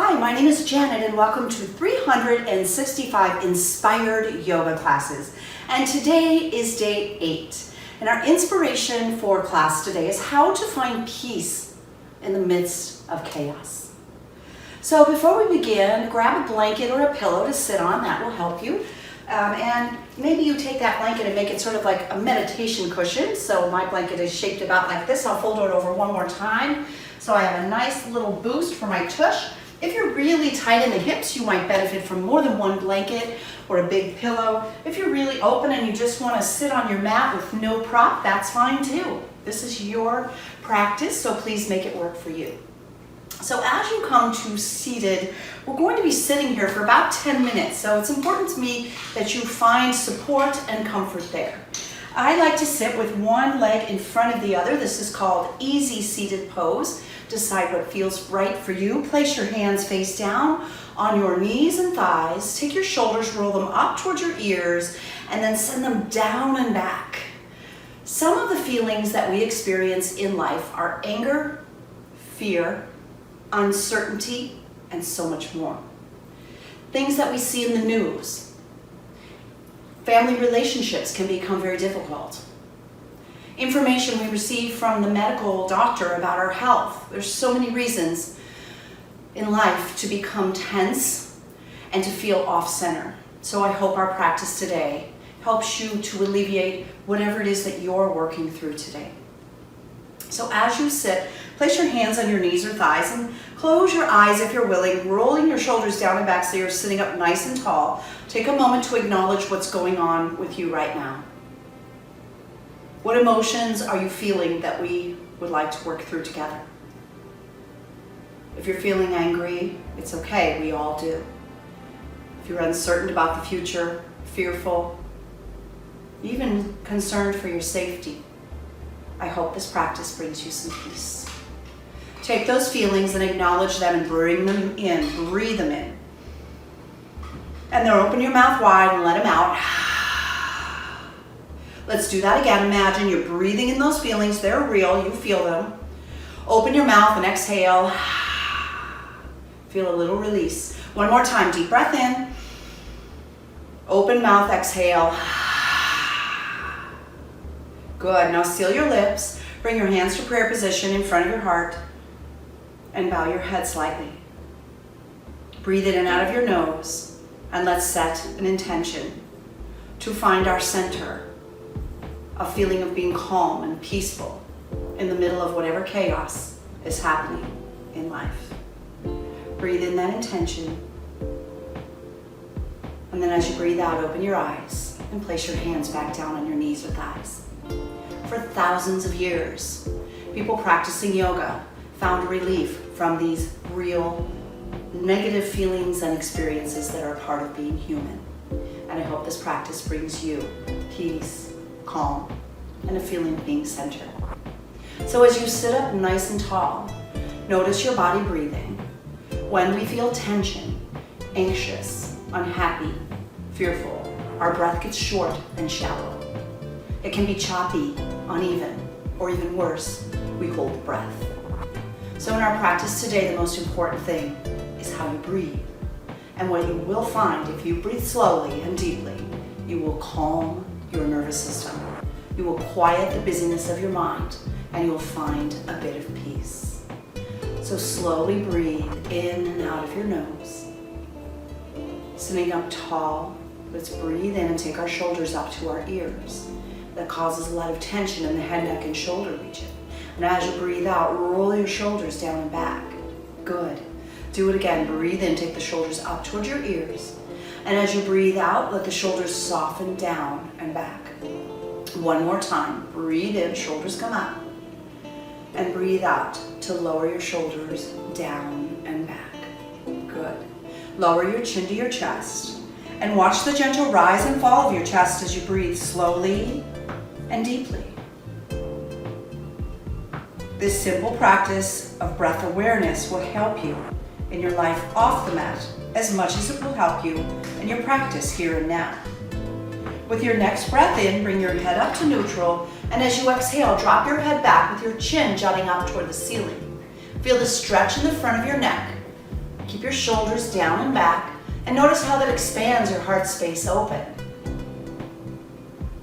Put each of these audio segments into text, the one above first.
Hi, my name is Janet and welcome to 365 inspired yoga classes. And today is day 8. And our inspiration for class today is how to find peace in the midst of chaos. So before we begin, grab a blanket or a pillow to sit on. That will help you. And maybe you take that blanket and make it sort of like a meditation cushion. So my blanket is shaped about like this. I'll fold it over one more time. So I have a nice little boost for my tush. If you're really tight in the hips, you might benefit from more than one blanket or a big pillow. If you're really open and you just want to sit on your mat with no prop, that's fine too. This is your practice, so please make it work for you. So as you come to seated, we're going to be sitting here for about 10 minutes. So it's important to me that you find support and comfort there. I like to sit with one leg in front of the other. This is called easy seated pose. Decide what feels right for you. Place your hands face down on your knees and thighs. Take your shoulders, roll them up towards your ears, and then send them down and back. Some of the feelings that we experience in life are anger, fear, uncertainty, and so much more. Things that we see in the news. Family relationships can become very difficult. Information we receive from the medical doctor about our health. There's so many reasons in life to become tense and to feel off-center. So I hope our practice today helps you to alleviate whatever it is that you're working through today. So as you sit, place your hands on your knees or thighs and close your eyes if you're willing, rolling your shoulders down and back so you're sitting up nice and tall. Take a moment to acknowledge what's going on with you right now. What emotions are you feeling that we would like to work through together? If you're feeling angry, it's okay, we all do. If you're uncertain about the future, fearful, even concerned for your safety, I hope this practice brings you some peace. Take those feelings and acknowledge them and bring them in, breathe them in. And then open your mouth wide and let them out. Let's do that again. Imagine you're breathing in those feelings. They're real. You feel them. Open your mouth and exhale. Feel a little release. One more time. Deep breath in. Open mouth, exhale. Good. Now seal your lips. Bring your hands to prayer position in front of your heart and bow your head slightly. Breathe in and out of your nose, and let's set an intention to find our center. A feeling of being calm and peaceful in the middle of whatever chaos is happening in life. Breathe in that intention. And then as you breathe out, open your eyes and place your hands back down on your knees or thighs. For thousands of years, people practicing yoga found relief from these real negative feelings and experiences that are part of being human. And I hope this practice brings you peace, calm, and a feeling of being centered. So as you sit up nice and tall, notice your body breathing. When we feel tension, anxious, unhappy, fearful, our breath gets short and shallow. It can be choppy, uneven, or even worse, we hold the breath. So in our practice today, the most important thing is how you breathe. And what you will find if you breathe slowly and deeply, you will calm your nervous system. You will quiet the busyness of your mind, and you will find a bit of peace. So slowly breathe in and out of your nose. Sitting up tall, let's breathe in and take our shoulders up to our ears. That causes a lot of tension in the head, neck, and shoulder region. And as you breathe out, roll your shoulders down and back. Good. Do it again. Breathe in, take the shoulders up towards your ears. And as you breathe out, let the shoulders soften down and back. One more time. Breathe in, shoulders come up. And breathe out to lower your shoulders down and back. Good. Lower your chin to your chest. And watch the gentle rise and fall of your chest as you breathe slowly and deeply. This simple practice of breath awareness will help you in your life off the mat as much as it will help you in your practice here and now. With your next breath in, bring your head up to neutral, and as you exhale, drop your head back with your chin jutting up toward the ceiling. Feel the stretch in the front of your neck Keep your shoulders down and back, and notice how that expands your heart space open.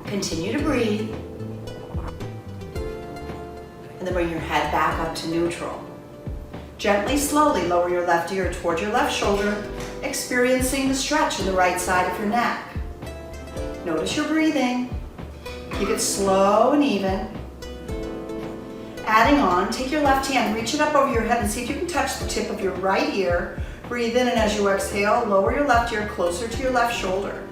Continue to breathe, and then bring your head back up to neutral. Gently, slowly lower your left ear towards your left shoulder, experiencing the stretch in the right side of your neck. Notice your breathing. Keep it slow and even. Adding on, take your left hand, reach it up over your head and see if you can touch the tip of your right ear. Breathe in, and as you exhale, lower your left ear closer to your left shoulder.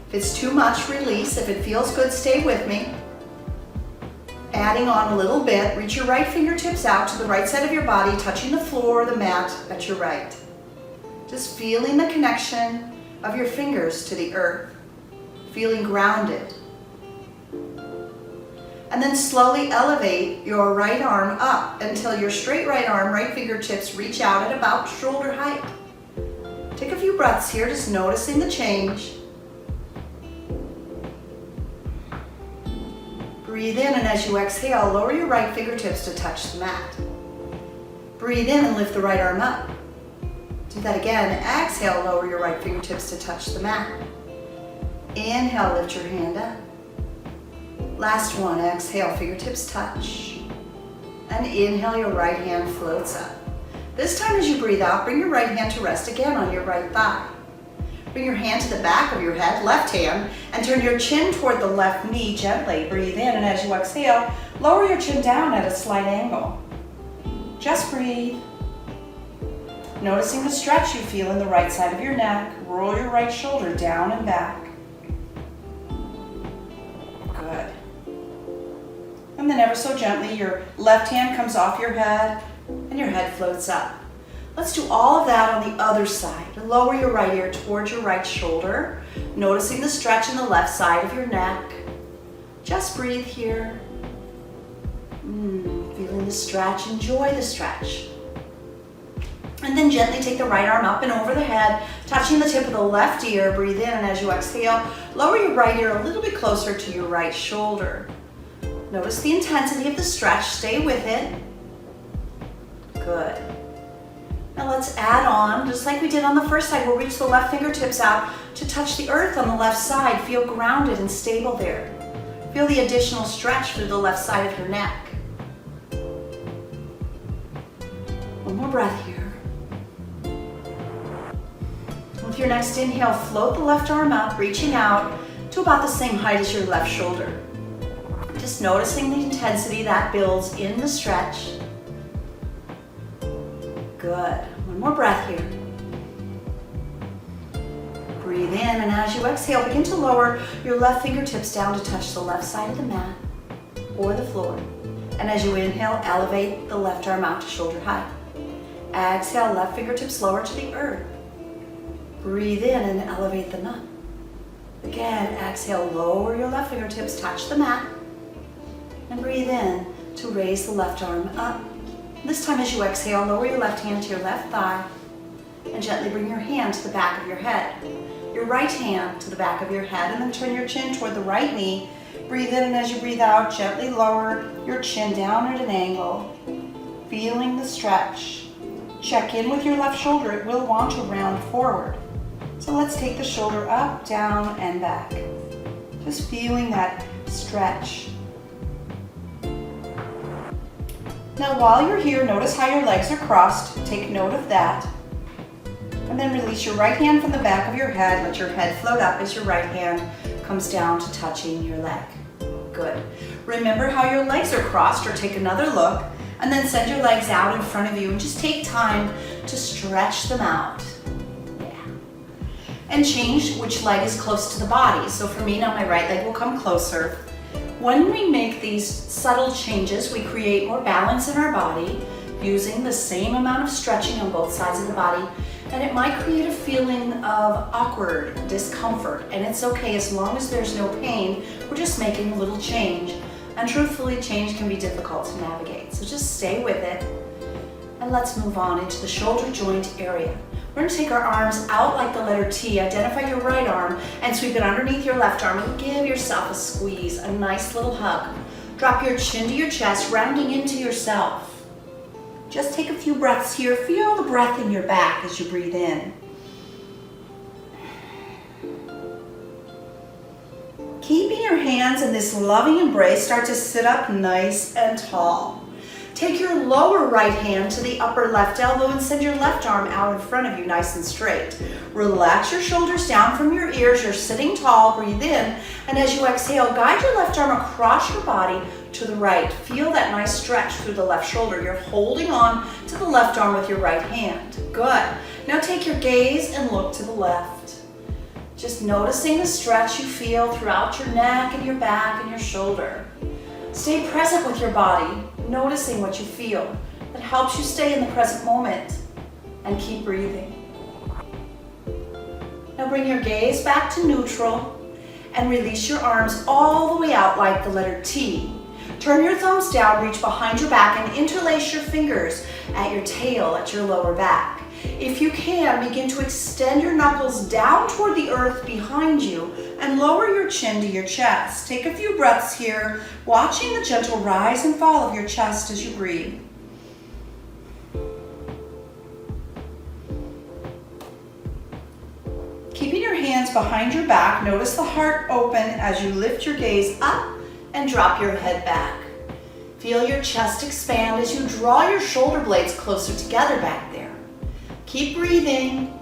If it's too much, release. If it feels good, stay with me. Adding on a little bit, reach your right fingertips out to the right side of your body, touching the floor or the mat at your right. Just feeling the connection of your fingers to the earth, feeling grounded. And then slowly elevate your right arm up until your straight right arm, right fingertips reach out at about shoulder height. Take a few breaths here, just noticing the change. Breathe in, and as you exhale, lower your right fingertips to touch the mat. Breathe in and lift the right arm up. Do that again. Exhale, lower your right fingertips to touch the mat. Inhale, lift your hand up. Last one, exhale, fingertips touch. And inhale, your right hand floats up. This time as you breathe out, bring your right hand to rest again on your right thigh. Bring your hand to the back of your head, left hand, and turn your chin toward the left knee gently. Breathe in, and as you exhale, lower your chin down at a slight angle. Just breathe. Noticing the stretch you feel in the right side of your neck. Roll your right shoulder down and back. Good. And then ever so gently, your left hand comes off your head and your head floats up. Let's do all of that on the other side. Lower your right ear towards your right shoulder, noticing the stretch in the left side of your neck. Just breathe here. Feeling the stretch, enjoy the stretch. And then gently take the right arm up and over the head, touching the tip of the left ear. Breathe in, and as you exhale, lower your right ear a little bit closer to your right shoulder. Notice the intensity of the stretch, stay with it. Good. Now let's add on, just like we did on the first side, we'll reach the left fingertips out to touch the earth on the left side. Feel grounded and stable there. Feel the additional stretch through the left side of your neck. One more breath here. With your next inhale, float the left arm up, reaching out to about the same height as your left shoulder. Just noticing the intensity that builds in the stretch. Good. One more breath here. Breathe in, and as you exhale, begin to lower your left fingertips down to touch the left side of the mat or the floor. And as you inhale, elevate the left arm out to shoulder height. Exhale, left fingertips lower to the earth. Breathe in and elevate them up. Again, exhale, lower your left fingertips, touch the mat. And breathe in to raise the left arm up. This time as you exhale, lower your left hand to your left thigh and gently bring your hand to the back of your head. Your right hand to the back of your head, and then turn your chin toward the right knee. Breathe in, and as you breathe out, gently lower your chin down at an angle, feeling the stretch. Check in with your left shoulder. It will want to round forward. So let's take the shoulder up, down, and back. Just feeling that stretch. Now while you're here, notice how your legs are crossed. Take note of that. And then release your right hand from the back of your head. Let your head float up as your right hand comes down to touching your leg. Good. Remember how your legs are crossed, or take another look, and then send your legs out in front of you and just take time to stretch them out. Yeah. And change which leg is close to the body. So for me now, my right leg will come closer. When we make these subtle changes, we create more balance in our body using the same amount of stretching on both sides of the body, and it might create a feeling of awkward discomfort, and it's okay as long as there's no pain. We're just making a little change, and truthfully, change can be difficult to navigate, so just stay with it. And let's move on into the shoulder joint area. We're going to take our arms out like the letter T. Identify your right arm and sweep it underneath your left arm and give yourself a squeeze, a nice little hug. Drop your chin to your chest, rounding into yourself. Just take a few breaths here. Feel the breath in your back as you breathe in. Keeping your hands in this loving embrace, start to sit up nice and tall. Take your lower right hand to the upper left elbow and send your left arm out in front of you nice and straight. Relax your shoulders down from your ears. You're sitting tall. Breathe in. And as you exhale, guide your left arm across your body to the right. Feel that nice stretch through the left shoulder. You're holding on to the left arm with your right hand. Good. Now take your gaze and look to the left. Just noticing the stretch you feel throughout your neck and your back and your shoulder. Stay present with your body, noticing what you feel. That helps you stay in the present moment and keep breathing. Now bring your gaze back to neutral and release your arms all the way out like the letter T. Turn your thumbs down, reach behind your back and interlace your fingers at your tail, at your lower back. If you can, begin to extend your knuckles down toward the earth behind you and lower your chin to your chest. Take a few breaths here, watching the gentle rise and fall of your chest as you breathe. Keeping your hands behind your back, notice the heart open as you lift your gaze up and drop your head back. Feel your chest expand as you draw your shoulder blades closer together back there. Keep breathing.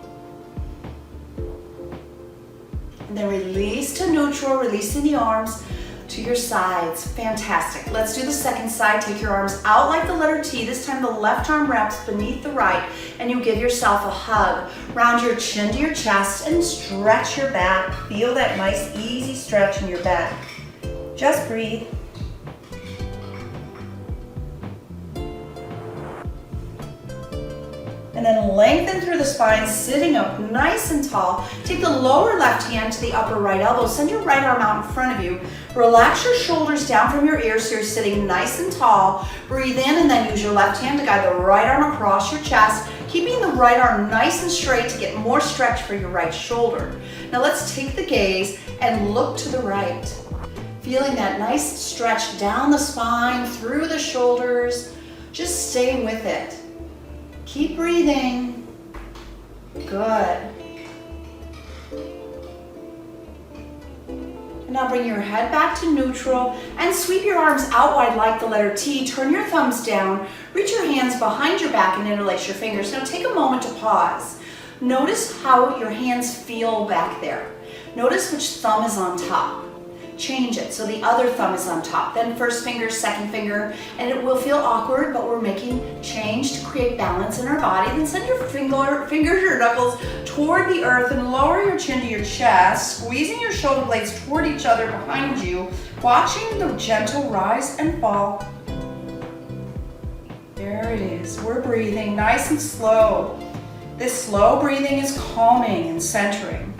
And then release to neutral, releasing the arms to your sides. Fantastic. Let's do the second side. Take your arms out like the letter T. This time the left arm wraps beneath the right and you give yourself a hug. Round your chin to your chest and stretch your back. Feel that nice, easy stretch in your back. Just breathe. And then lengthen through the spine, sitting up nice and tall. Take the lower left hand to the upper right elbow. Send your right arm out in front of you. Relax your shoulders down from your ears so you're sitting nice and tall. Breathe in and then use your left hand to guide the right arm across your chest, keeping the right arm nice and straight to get more stretch for your right shoulder. Now let's take the gaze and look to the right. Feeling that nice stretch down the spine, through the shoulders. Just stay with it. Keep breathing. Good. And now bring your head back to neutral and sweep your arms out wide like the letter T. Turn your thumbs down, reach your hands behind your back and interlace your fingers. Now take a moment to pause. Notice how your hands feel back there. Notice which thumb is on top. Change it so the other thumb is on top, then first finger, second finger, and it will feel awkward, but we're making change to create balance in our body. Then send your fingers or knuckles toward the earth and lower your chin to your chest, squeezing your shoulder blades toward each other behind you, watching the gentle rise and fall. There it is. We're breathing nice and slow. This slow breathing is calming and centering.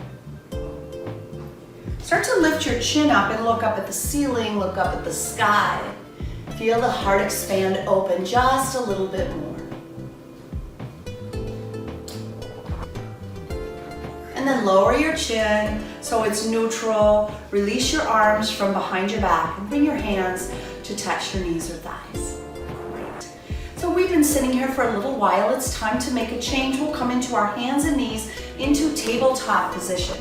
Start to lift your chin up and look up at the ceiling, look up at the sky. Feel the heart expand open just a little bit more. And then lower your chin so it's neutral. Release your arms from behind your back and bring your hands to touch your knees or thighs. Great. So we've been sitting here for a little while. It's time to make a change. We'll come into our hands and knees into tabletop position.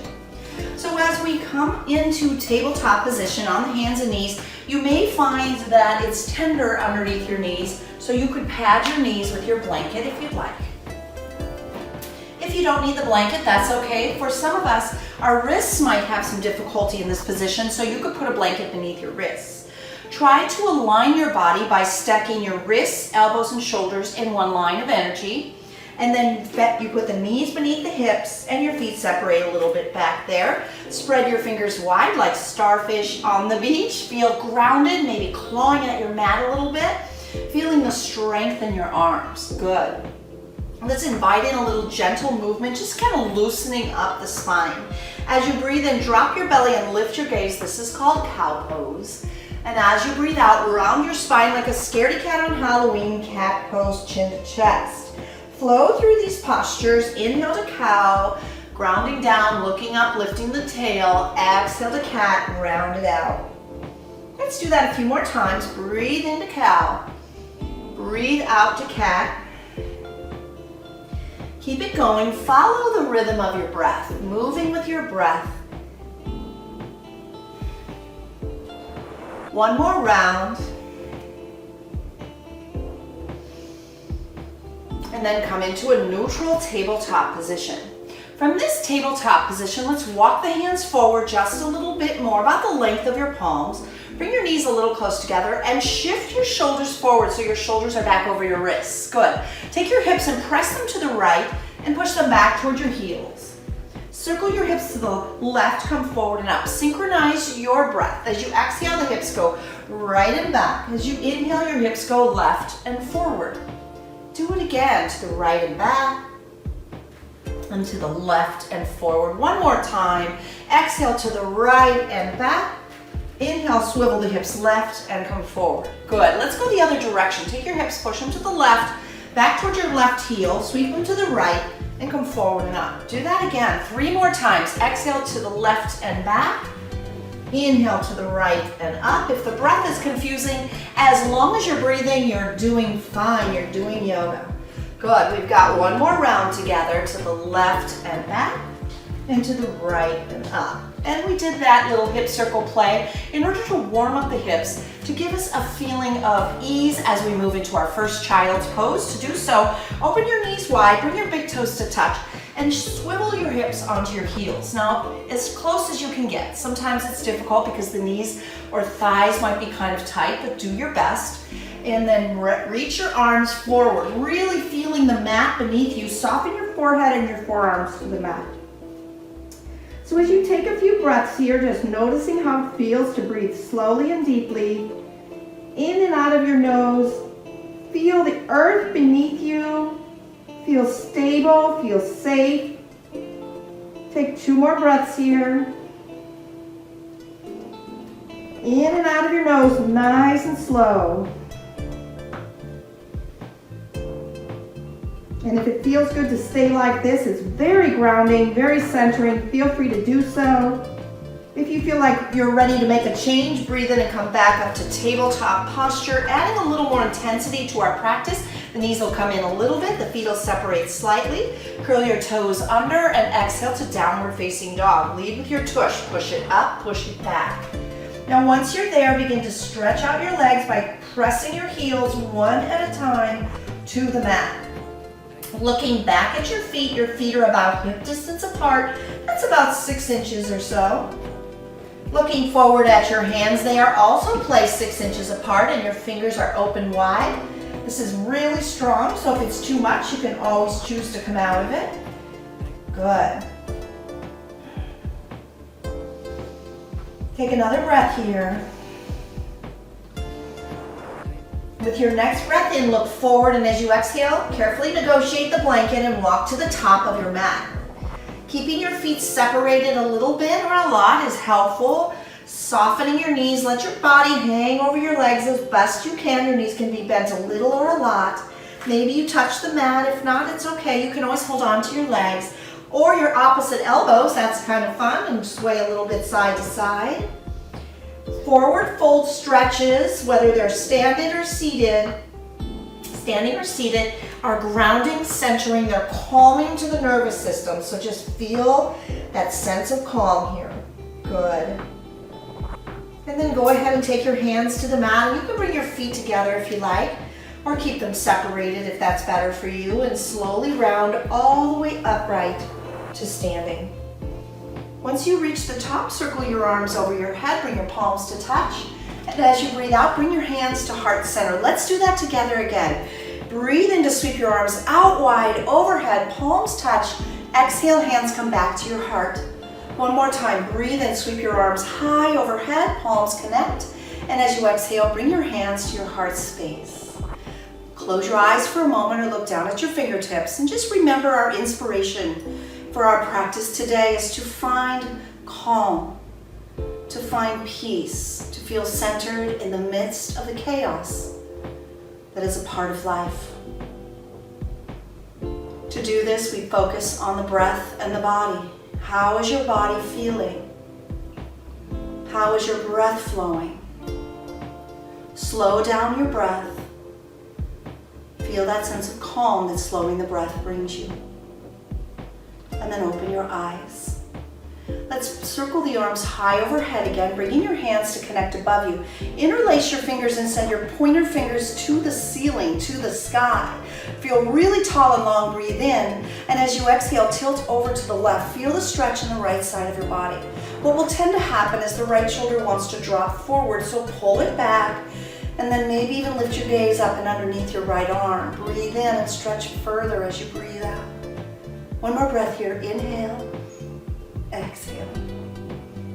So as we come into tabletop position on the hands and knees, you may find that it's tender underneath your knees, so you could pad your knees with your blanket if you'd like. If you don't need the blanket, that's okay. For some of us, our wrists might have some difficulty in this position, so you could put a blanket beneath your wrists. Try to align your body by stacking your wrists, elbows, and shoulders in one line of energy. And then you put the knees beneath the hips and your feet separate a little bit back there. Spread your fingers wide like starfish on the beach. Feel grounded, maybe clawing at your mat a little bit. Feeling the strength in your arms. Good. Let's invite in a little gentle movement, just kind of loosening up the spine. As you breathe in, drop your belly and lift your gaze. This is called cow pose. And as you breathe out, round your spine like a scaredy cat on Halloween, cat pose, chin to chest. Flow through these postures. Inhale to cow, grounding down, looking up, lifting the tail. Exhale to cat, round it out. Let's do that a few more times. Breathe into cow. Breathe out to cat. Keep it going. Follow the rhythm of your breath, moving with your breath. One more round. And then come into a neutral tabletop position. From this tabletop position, let's walk the hands forward just a little bit more, about the length of your palms. Bring your knees a little close together and shift your shoulders forward so your shoulders are back over your wrists. Good. Take your hips and press them to the right and push them back towards your heels. Circle your hips to the left, come forward and up. Synchronize your breath. As you exhale, the hips go right and back. As you inhale, your hips go left and forward. Do it again to the right and back, and to the left and forward. One more time. Exhale to the right and back. Inhale, swivel the hips left and come forward. Good. Let's go the other direction. Take your hips, push them to the left, back towards your left heel, sweep them to the right, and come forward and up. Do that again 3 more times. Exhale to the left and back. Inhale to the right and up. If the breath is confusing, as long as you're breathing, you're doing fine. You're doing yoga. Good. We've got one more round together, to the left and back, and to the right and up. And we did that little hip circle play in order to warm up the hips, to give us a feeling of ease as we move into our first child's pose. To do so, open your knees wide, bring your big toes to touch, and swivel your hips onto your heels. Now, as close as you can get. Sometimes it's difficult because the knees or thighs might be kind of tight, but do your best. And then reach your arms forward, really feeling the mat beneath you. Soften your forehead and your forearms to the mat. So as you take a few breaths here, just noticing how it feels to breathe slowly and deeply, in and out of your nose. Feel the earth beneath you. Feel stable, feel safe. Take 2 more breaths here. In and out of your nose, nice and slow. And if it feels good to stay like this, it's very grounding, very centering. Feel free to do so. If you feel like you're ready to make a change, breathe in and come back up to tabletop posture, adding a little more intensity to our practice. The knees will come in a little bit, the feet will separate slightly. Curl your toes under and exhale to downward facing dog. Lead with your tush, push it up, push it back. Now once you're there, begin to stretch out your legs by pressing your heels one at a time to the mat. Looking back at your feet are about hip distance apart. That's about 6 inches or so. Looking forward at your hands, they are also placed 6 inches apart and your fingers are open wide. This is really strong, so if it's too much, you can always choose to come out of it. Good. Take another breath here. With your next breath in, look forward, and as you exhale, carefully negotiate the blanket and walk to the top of your mat. Keeping your feet separated a little bit or a lot is helpful. Softening your knees, let your body hang over your legs as best you can. Your knees can be bent a little or a lot. Maybe you touch the mat. If not, it's okay. You can always hold on to your legs or your opposite elbows. That's kind of fun, and sway a little bit side to side. Forward fold stretches, whether they're standing or seated, are grounding, centering, they're calming to the nervous system. So just feel that sense of calm here. Good. And then go ahead and take your hands to the mat. You can bring your feet together if you like, or keep them separated if that's better for you, and slowly round all the way upright to standing. Once you reach the top, circle your arms over your head, bring your palms to touch. And as you breathe out, bring your hands to heart center. Let's do that together again. Breathe in to sweep your arms out wide, overhead, palms touch. Exhale, hands come back to your heart. One more time, breathe in, sweep your arms high overhead, palms connect. And as you exhale, bring your hands to your heart space. Close your eyes for a moment or look down at your fingertips, and just remember our inspiration for our practice today is to find calm, to find peace, to feel centered in the midst of the chaos that is a part of life. To do this, we focus on the breath and the body. How is your body feeling? How is your breath flowing? Slow down your breath Feel that sense of calm that slowing the breath brings you. And then open your eyes. Let's circle the arms high overhead again, bringing your hands to connect above you. Interlace your fingers and send your pointer fingers to the ceiling, to the sky. Feel really tall and long, breathe in, and as you exhale, tilt over to the left. Feel the stretch in the right side of your body. What will tend to happen is the right shoulder wants to drop forward, so pull it back, and then maybe even lift your gaze up and underneath your right arm. Breathe in and stretch further as you breathe out. One more breath here. Inhale, exhale.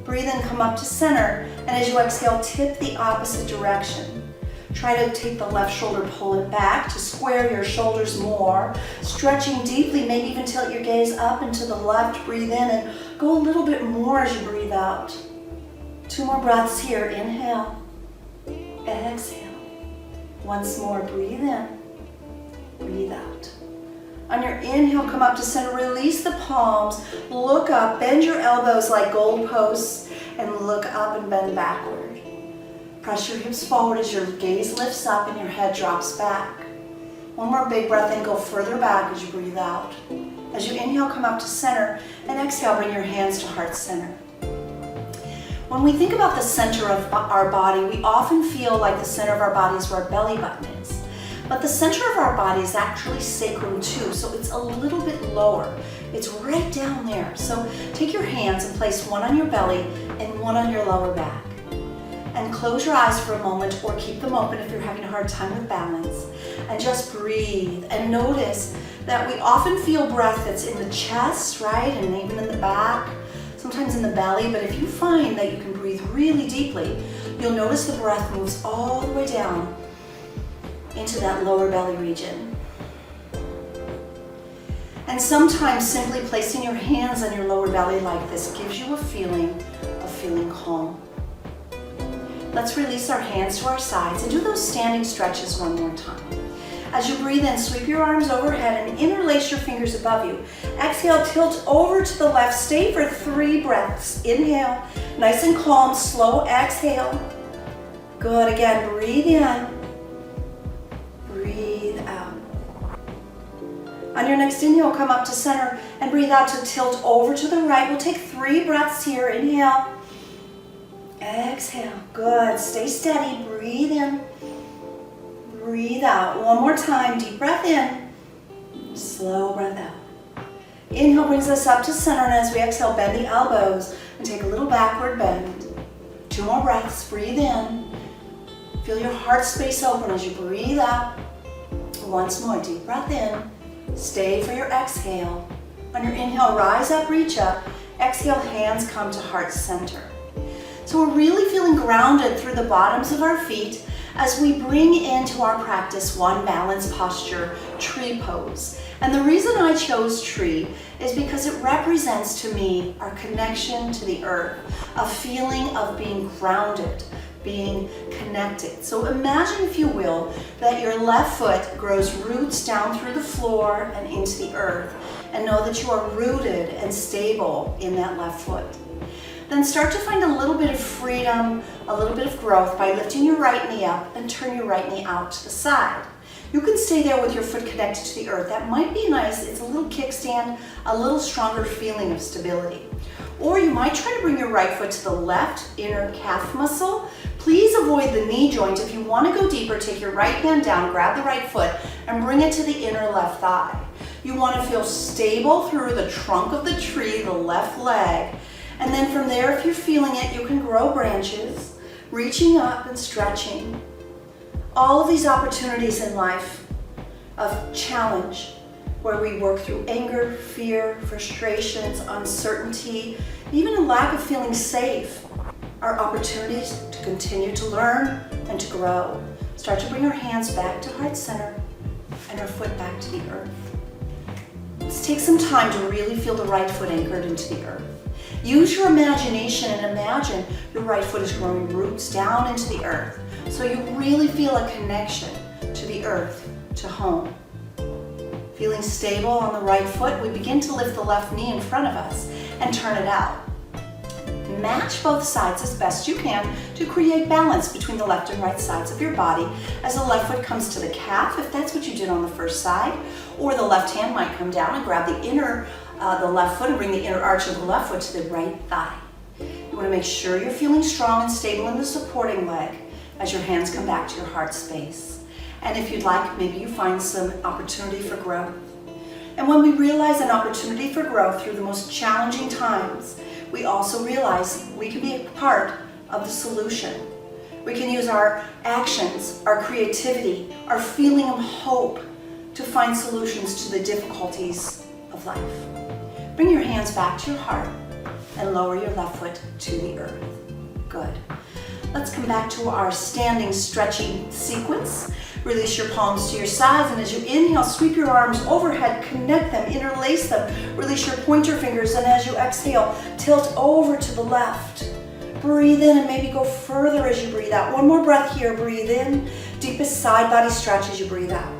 Breathe in, come up to center, and as you exhale, tip the opposite direction. Try to take the left shoulder, pull it back to square your shoulders more. Stretching deeply, maybe even tilt your gaze up and to the left. Breathe in and go a little bit more as you breathe out. 2 more breaths here. Inhale, exhale. Once more, breathe in, breathe out. On your inhale, come up to center, release the palms, look up, bend your elbows like goalposts, and look up and bend backward. Press your hips forward as your gaze lifts up and your head drops back. One more big breath in, go further back as you breathe out. As you inhale, come up to center, and exhale, bring your hands to heart center. When we think about the center of our body, we often feel like the center of our body is where our belly button is. But the center of our body is actually sacrum too, so it's a little bit lower. It's right down there. So take your hands and place one on your belly and one on your lower back. And close your eyes for a moment, or keep them open if you're having a hard time with balance. And just breathe and notice that we often feel breath that's in the chest, right? And even in the back, sometimes in the belly. But if you find that you can breathe really deeply, you'll notice the breath moves all the way down into that lower belly region. And sometimes simply placing your hands on your lower belly like this gives you a feeling of feeling calm. Let's release our hands to our sides and do those standing stretches one more time. As you breathe in, sweep your arms overhead and interlace your fingers above you. Exhale, tilt over to the left. Stay for 3 breaths. Inhale, nice and calm, slow exhale. Good, again, breathe in, breathe out. On your next inhale, come up to center and breathe out to tilt over to the right. We'll take 3 breaths here. Inhale, exhale, good, stay steady, breathe in, breathe out. One more time, deep breath in, slow breath out. Inhale brings us up to center, and as we exhale, bend the elbows and take a little backward bend. 2 more breaths, breathe in, feel your heart space open as you breathe out. Once more, deep breath in, stay for your exhale. On your inhale, rise up, reach up. Exhale, hands come to heart center. So we're really feeling grounded through the bottoms of our feet as we bring into our practice one balanced posture, tree pose. And the reason I chose tree is because it represents to me our connection to the earth, a feeling of being grounded, being connected. So imagine, if you will, that your left foot grows roots down through the floor and into the earth, and know that you are rooted and stable in that left foot. Then start to find a little bit of freedom, a little bit of growth by lifting your right knee up and turn your right knee out to the side. You can stay there with your foot connected to the earth. That might be nice. It's a little kickstand, a little stronger feeling of stability. Or you might try to bring your right foot to the left inner calf muscle. Please avoid the knee joint. If you want to go deeper, take your right hand down, grab the right foot, and bring it to the inner left thigh. You want to feel stable through the trunk of the tree, the left leg. And then from there, if you're feeling it, you can grow branches, reaching up and stretching. All of these opportunities in life of challenge, where we work through anger, fear, frustrations, uncertainty, even a lack of feeling safe, are opportunities to continue to learn and to grow. Start to bring our hands back to heart center and our foot back to the earth. Let's take some time to really feel the right foot anchored into the earth. Use your imagination and imagine your right foot is growing roots down into the earth, so you really feel a connection to the earth, to home. Feeling stable on the right foot, we begin to lift the left knee in front of us and turn it out. match both sides as best you can to create balance between the left and right sides of your body as the left foot comes to the calf, if that's what you did on the first side, or the left hand might come down and grab the left foot and bring the inner arch of the left foot to the right thigh. You want to make sure you're feeling strong and stable in the supporting leg as your hands come back to your heart space. And if you'd like, maybe you find some opportunity for growth. And when we realize an opportunity for growth through the most challenging times, we also realize we can be a part of the solution. We can use our actions, our creativity, our feeling of hope to find solutions to the difficulties of life. Bring your hands back to your heart and lower your left foot to the earth. Good. Let's come back to our standing stretching sequence. Release your palms to your sides, and as you inhale, sweep your arms overhead, connect them, interlace them. Release your pointer fingers, and as you exhale, tilt over to the left. Breathe in and maybe go further as you breathe out. One more breath here. Breathe in. Deepest side body stretch as you breathe out.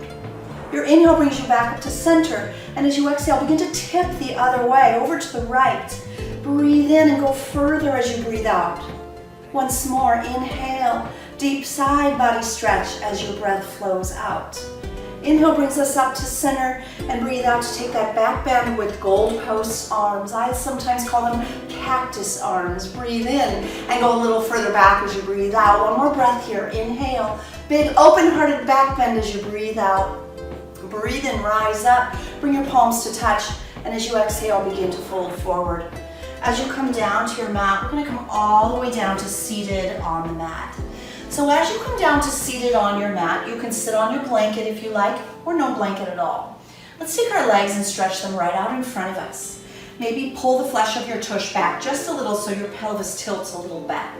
Your inhale brings you back up to center, and as you exhale, begin to tip the other way, over to the right. Breathe in and go further as you breathe out. Once more, inhale, deep side body stretch as your breath flows out. Inhale brings us up to center, and breathe out to take that back bend with goalpost arms. I sometimes call them cactus arms. Breathe in and go a little further back as you breathe out. One more breath here. Inhale, big open-hearted back bend as you breathe out. Breathe in, rise up, bring your palms to touch, and as you exhale, begin to fold forward. As you come down to your mat, we're going to come all the way down to seated on the mat. So as you come down to seated on your mat, you can sit on your blanket if you like, or no blanket at all. Let's take our legs and stretch them right out in front of us. Maybe pull the flesh of your tush back just a little so your pelvis tilts a little back.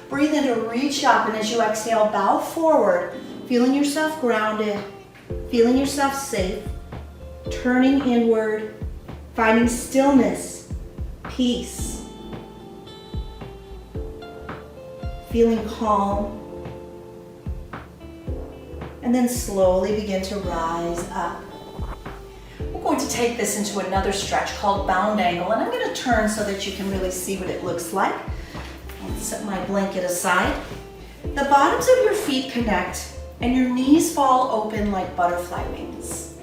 Breathe in to reach up, and as you exhale, bow forward, feeling yourself grounded, feeling yourself safe, turning inward, finding stillness, peace, feeling calm, and then slowly begin to rise up. We're going to take this into another stretch called bound angle, and I'm going to turn so that you can really see what it looks like. I'll set my blanket aside. The bottoms of your feet connect and your knees fall open like butterfly wings.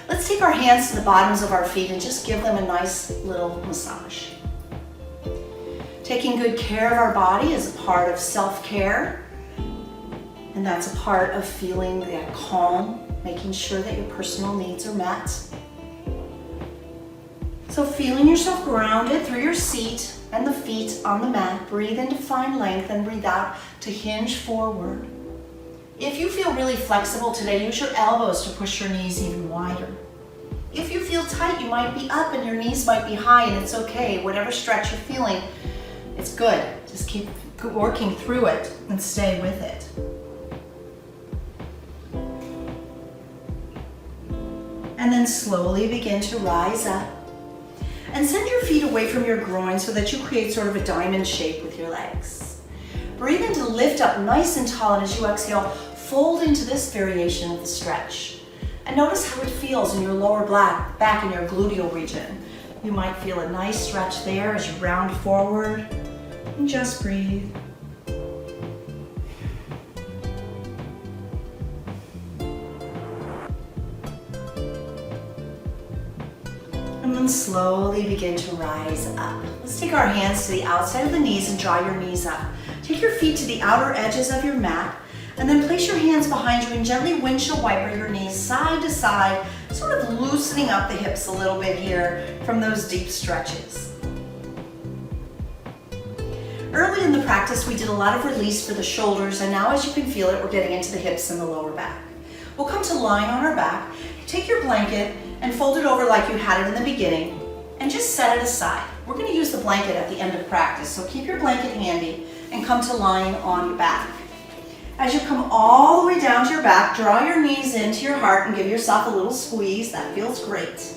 Let's take our hands to the bottoms of our feet and just give them a nice little massage. Taking good care of our body is a part of self-care, and that's a part of feeling that calm, making sure that your personal needs are met. So feeling yourself grounded through your seat and the feet on the mat, breathe in to find length and breathe out to hinge forward. If you feel really flexible today, use your elbows to push your knees even wider. If you feel tight, you might be up and your knees might be high, and it's okay. Whatever stretch you're feeling, it's good. Just keep working through it and stay with it. And then slowly begin to rise up. And send your feet away from your groin so that you create sort of a diamond shape with your legs. Breathe in to lift up nice and tall, and as you exhale, fold into this variation of the stretch. And notice how it feels in your lower back in your gluteal region. You might feel a nice stretch there as you round forward, and just breathe. And then slowly begin to rise up. Let's take our hands to the outside of the knees and draw your knees up. Take your feet to the outer edges of your mat, and then place your hands behind you and gently windshield wiper your knees side to side, sort of loosening up the hips a little bit here from those deep stretches. Early in the practice, we did a lot of release for the shoulders, and now as you can feel it, we're getting into the hips and the lower back. We'll come to lying on our back. Take your blanket and fold it over like you had it in the beginning, and just set it aside. We're going to use the blanket at the end of practice, so keep your blanket handy and come to lying on your back. As you come all the way down to your back, draw your knees into your heart and give yourself a little squeeze. That feels great.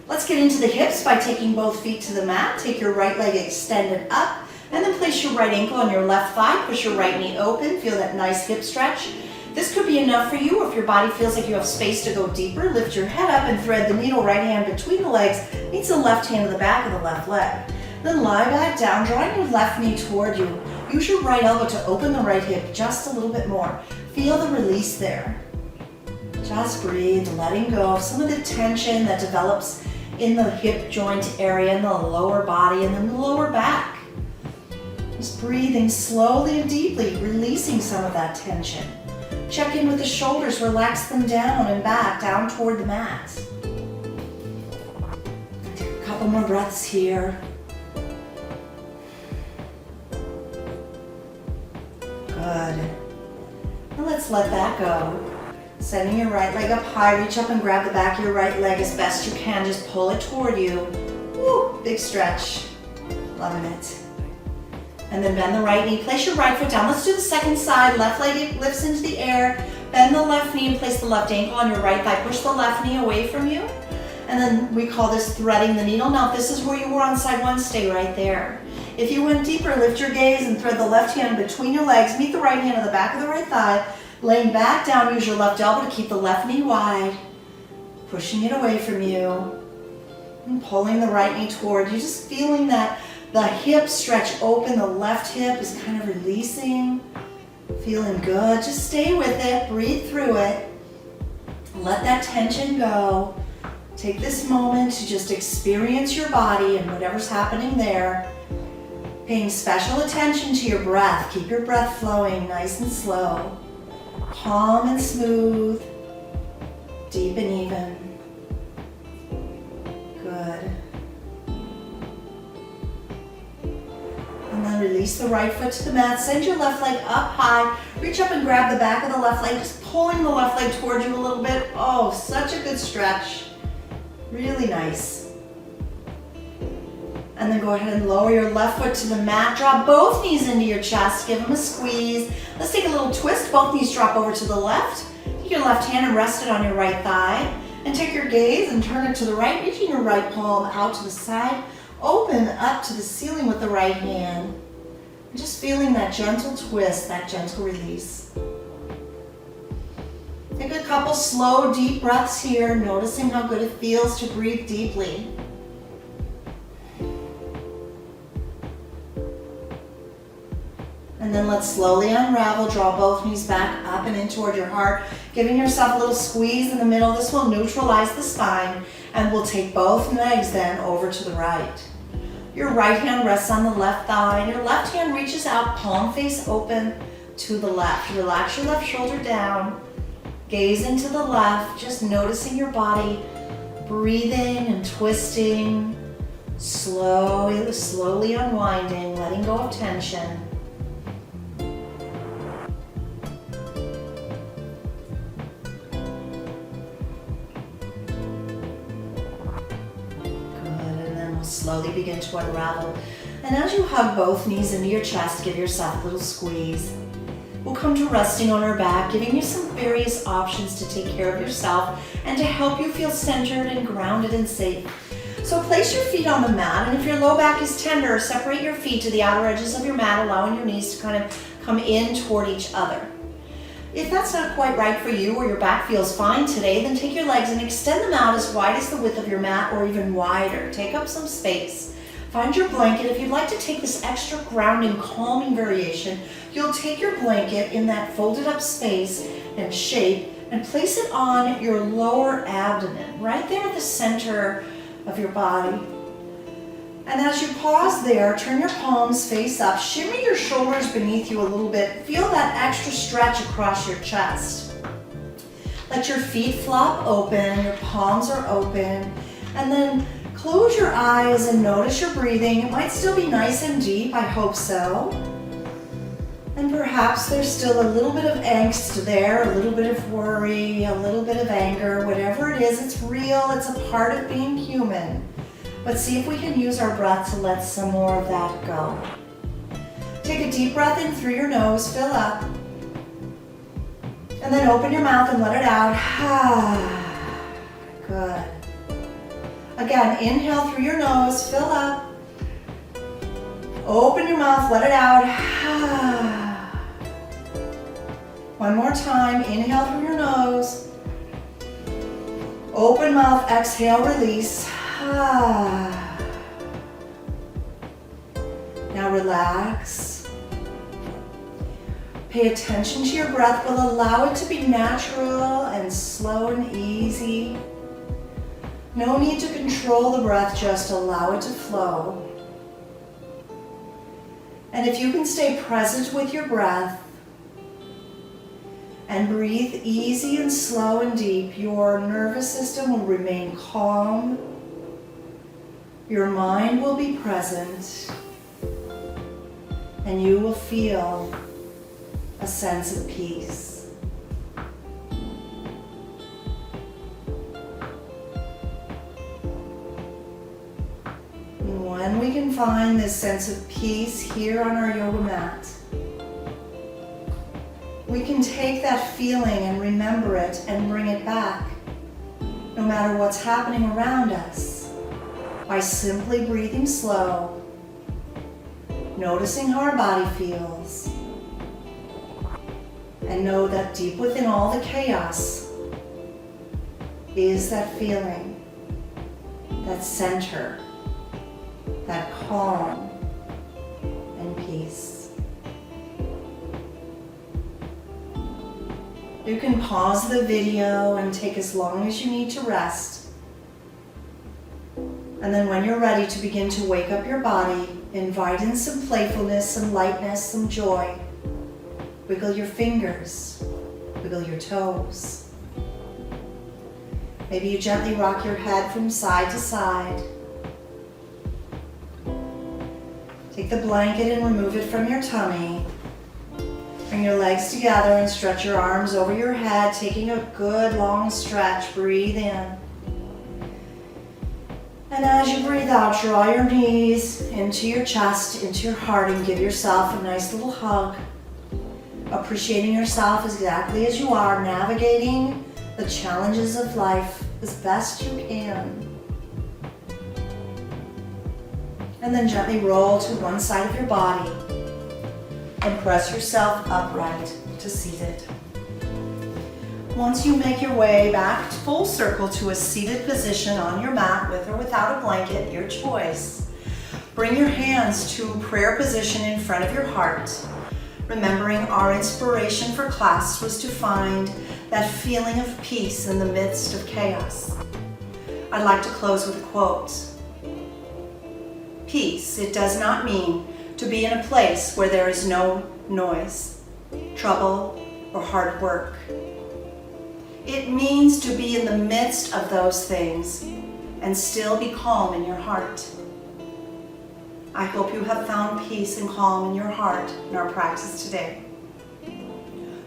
Let's get into the hips by taking both feet to the mat. Take your right leg extended up, and then place your right ankle on your left thigh. Push your right knee open. Feel that nice hip stretch. This could be enough for you. If your body feels like you have space to go deeper, lift your head up and thread the needle right hand between the legs, meets the left hand to the back of the left leg. Then lie back down, drawing your left knee toward you. Use your right elbow to open the right hip just a little bit more. Feel the release there. Just breathe, letting go of some of the tension that develops in the hip joint area, in the lower body, and then the lower back. Just breathing slowly and deeply, releasing some of that tension. Check in with the shoulders, relax them down and back, down toward the mat. Take a couple more breaths here. Good. Now let's let that go. Sending your right leg up high, reach up and grab the back of your right leg as best you can. Just pull it toward you. Woo, big stretch. Loving it. And then bend the right knee. Place your right foot down. Let's do the second side. Left leg lifts into the air. Bend the left knee and place the left ankle on your right thigh. Push the left knee away from you. And then we call this threading the needle. Now, if this is where you were on side one, stay right there. If you went deeper, lift your gaze and thread the left hand between your legs. Meet the right hand on the back of the right thigh. Laying back down, use your left elbow to keep the left knee wide. Pushing it away from you. And pulling the right knee toward you. Just feeling that the hip stretch open. The left hip is kind of releasing. Feeling good. Just stay with it. Breathe through it. Let that tension go. Take this moment to just experience your body and whatever's happening there. Paying special attention to your breath. Keep your breath flowing nice and slow. Calm and smooth. Deep and even. Good. And then release the right foot to the mat. Send your left leg up high. Reach up and grab the back of the left leg. Just pulling the left leg towards you a little bit. Oh, such a good stretch. Really nice. And then go ahead and lower your left foot to the mat. Drop both knees into your chest. Give them a squeeze. Let's take a little twist. Both knees drop over to the left. Take your left hand and rest it on your right thigh. And take your gaze and turn it to the right, reaching your right palm out to the side. Open up to the ceiling with the right hand. And just feeling that gentle twist, that gentle release. Take a couple slow, deep breaths here, noticing how good it feels to breathe deeply. And then let's slowly unravel, draw both knees back up and in toward your heart, giving yourself a little squeeze in the middle. This will neutralize the spine, and we'll take both legs then over to the right. Your right hand rests on the left thigh, and your left hand reaches out, palm face open to the left. Relax your left shoulder down, gaze into the left, just noticing your body, breathing and twisting, slowly unwinding, letting go of tension. Slowly begin to unravel. And as you hug both knees into your chest, give yourself a little squeeze. We'll come to resting on our back, giving you some various options to take care of yourself and to help you feel centered and grounded and safe. So place your feet on the mat, and if your low back is tender, separate your feet to the outer edges of your mat, allowing your knees to kind of come in toward each other. If that's not quite right for you, or your back feels fine today, then take your legs and extend them out as wide as the width of your mat or even wider. Take up some space. Find your blanket. If you'd like to take this extra grounding, calming variation, you'll take your blanket in that folded up space and shape and place it on your lower abdomen, right there at the center of your body. And as you pause there, turn your palms face up, shimmy your shoulders beneath you a little bit. Feel that extra stretch across your chest. Let your feet flop open, your palms are open, and then close your eyes and notice your breathing. It might still be nice and deep, I hope so. And perhaps there's still a little bit of angst there, a little bit of worry, a little bit of anger, whatever it is, it's real, it's a part of being human. But see if we can use our breath to let some more of that go. Take a deep breath in through your nose, fill up. And then open your mouth and let it out. Good. Again, inhale through your nose, fill up. Open your mouth, let it out. One more time, inhale through your nose. Open mouth, exhale, release. relax. Pay attention to your breath, but allow it to be natural and slow and easy. No need to control the breath, just allow it to flow. And if you can stay present with your breath and breathe easy and slow and deep, your nervous system will remain calm. Your mind will be present, and you will feel a sense of peace. And when we can find this sense of peace here on our yoga mat, we can take that feeling and remember it and bring it back, no matter what's happening around us, by simply breathing slow, noticing how our body feels, and know that deep within all the chaos is that feeling, that center, that calm and peace. You can pause the video and take as long as you need to rest. And then when you're ready to begin to wake up your body, invite in some playfulness, some lightness, some joy. Wiggle your fingers, wiggle your toes. Maybe you gently rock your head from side to side. Take the blanket and remove it from your tummy. Bring your legs together and stretch your arms over your head, taking a good long stretch. Breathe in. And as you breathe out, draw your knees into your chest, into your heart, and give yourself a nice little hug. Appreciating yourself exactly as you are, navigating the challenges of life as best you can. And then gently roll to one side of your body and press yourself upright to seated. Once you make your way back full circle to a seated position on your mat, with or without a blanket, your choice, bring your hands to prayer position in front of your heart. Remembering our inspiration for class was to find that feeling of peace in the midst of chaos. I'd like to close with a quote. Peace, it does not mean to be in a place where there is no noise, trouble, or hard work. It means to be in the midst of those things and still be calm in your heart. I hope you have found peace and calm in your heart in our practice today.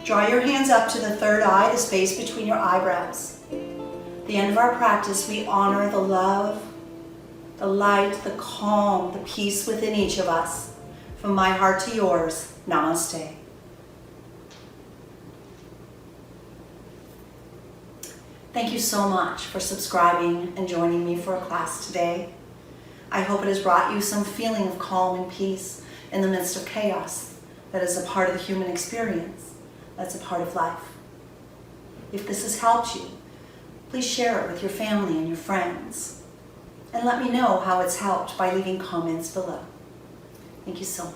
Draw your hands up to the third eye, the space between your eyebrows. At the end of our practice, we honor the love, the light, the calm, the peace within each of us. From my heart to yours, namaste. Thank you so much for subscribing and joining me for a class today. I hope it has brought you some feeling of calm and peace in the midst of chaos that is a part of the human experience, that's a part of life. If this has helped you, please share it with your family and your friends. And let me know how it's helped by leaving comments below. Thank you so much.